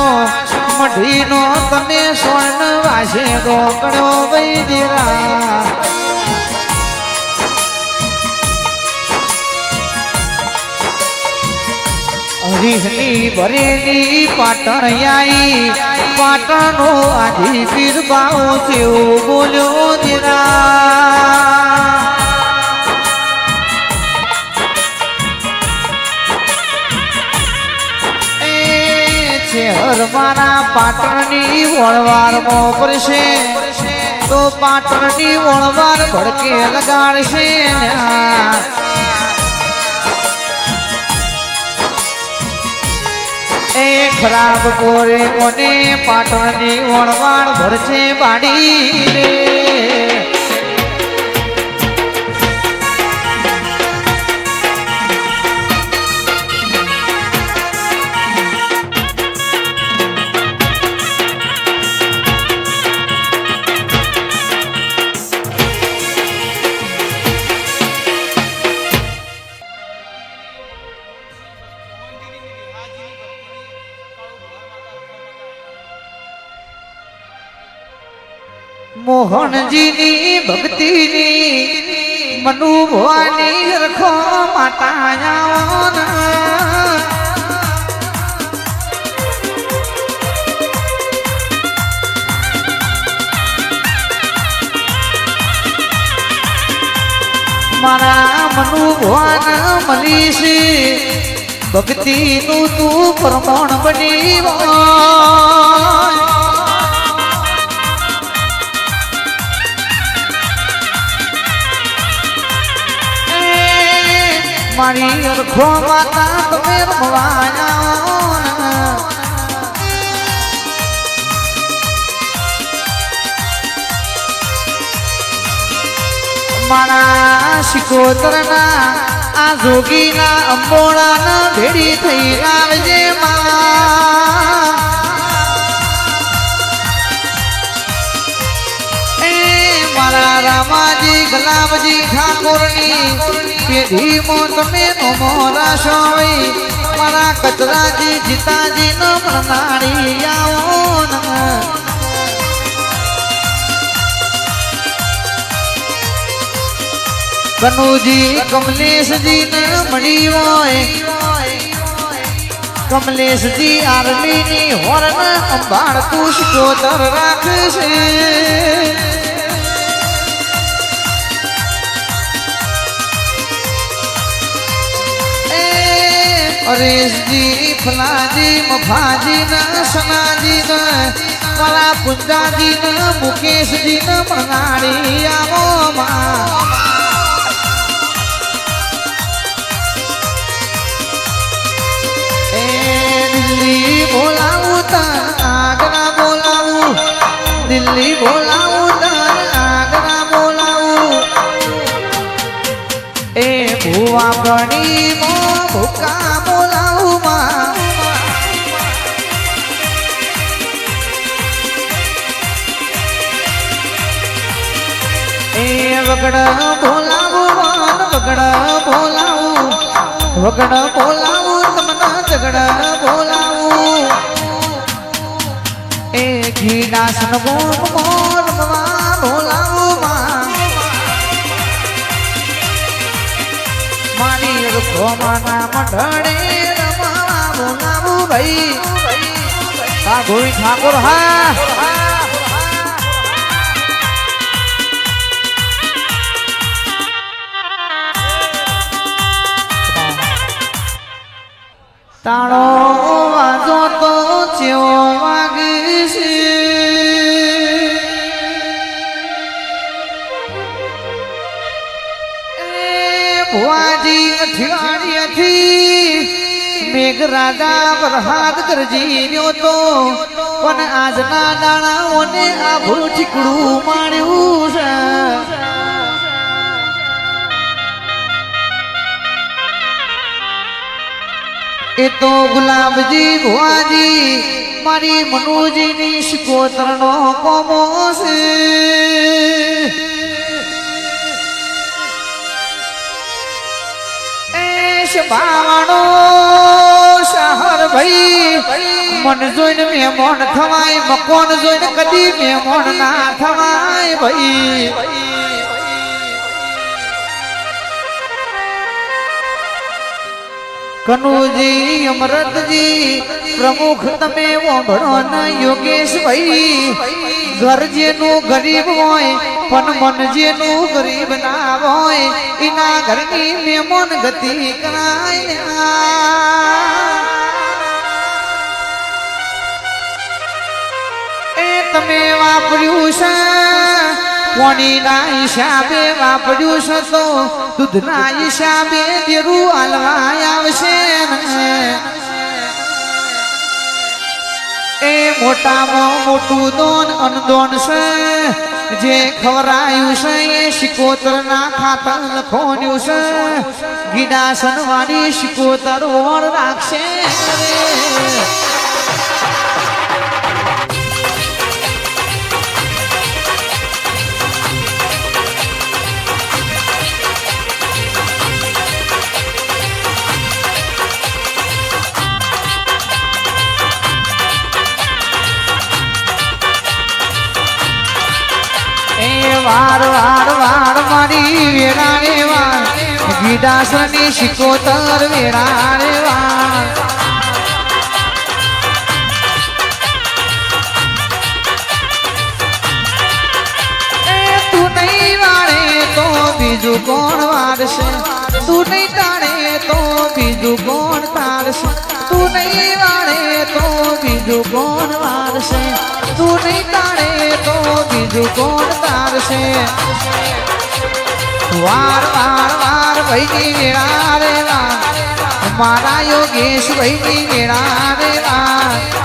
મઢીનો તમે સ્વર્ણ વાસે રોકડો વૈદિરા હરીહની ભરેલી પાટણ આઈ પાટણનો આજી પીર બાઉ જેવું બોલ્યો દીરા મારા પાટણની વણવારમાં પડશે તો પાટણની વણવાર ભડકે લગાડશે એ ખરાબ કોરે કોને પાટણની વણવાર ભરશે બાડી રે મોહનજીની ભક્તિની મનુ ભવાની રખો માતા મારા મનુ ભવાન મલીશ ભક્તિનું તું પ્રમાણ બની મારી અરખો માતા તમે રમવાયા મારા શિકોતરના આ જોગીના અંબોળાના ભેડી થઈ આવજે મારા રામાજી ગુલાબજી ઠાકોરની પેઢીમાં તમે નમોરાશો મારા કચરાજી જીતાજી ન પ્રણાળી આવો કનુજી કમલેશજી ને મળી હોય કમલેશજી આરલીની હોરન અંબાળતું શિકોતર રાખશે હરેશજી ફલાજી મફાજી ના સનાજી ના મારા પુંજાજી ના મુકેશજી ના પ્રણાળી આવો એ દિલ્હી બોલાવું તન આગરા બોલાવું દિલ્હી બોલાવું તન આગરા બોલાવું એ ભુવા ગણી ભૂકા બોલાવું એ વગડ બોલાવું વગડ બોલાવું વગડ બોલાવું તમને ઝગડ બોલાવું એ ઘી નાસન મોર બોલાવું મારી રખોમાના મંડળે રમવા બોલાવું ભાઈ આ ગોવિંદ ઠાકોર હા તાળો વાજો તો ચેવો વાગશે ભુવાજી અઠવાડિયાથી મેઘરાજા વરહાદ ગરજી રહ્યો તો પણ આજના દાણાઓને આભું ઠીકડું માણ્યું છે એ તો ગુલાબજી ભુવાજી મારી મનોજીની શિકોતરનો કોમો છે યોગેશ બાવાણો શહર ભાઈ મન જોઈને મેમોન થવાય મકોન જોઈને કદી મેમોન ના થવાય ભાઈ કનુજી અમરતજી પ્રમુખ તમે ઓભળો ન યોગેશ ભાઈ ઘર જેનું ગરીબ હોય પણ મન જેનું ગરીબ ના હોય એના ઘરની મેમોન ગતિ કરાય એ તમે વાપર્યું છે પાણીના હિસાબે વાપર્યું છે તો દૂધના હિસાબે દેરું હાલવા આવશે એ મોટામાં મોટું દોન અનદોન છે જે ખવરાયું છે એ શિકોતર ના ખાતર લખોન્યું છે ગીડાસન વાળી શિકોતર ઓર રાખશે વાર વાર વાર મારી વેળા રે વાર ગીડાસની શિકોતર વેળા રે વાર તું નહીં વાળે તો બીજું કોણ વારશે તું નહીં તાણે તો બીજું કોણ તારશે તું નહીં વાળે તો બીજું કોણ વારશે તું નહીં તાણે તો બીજું કોણ તારશે વાર વાર વાર ભાઈની વેળા રે વાર મારા યોગેશ ભાઈની વેળા રે વાર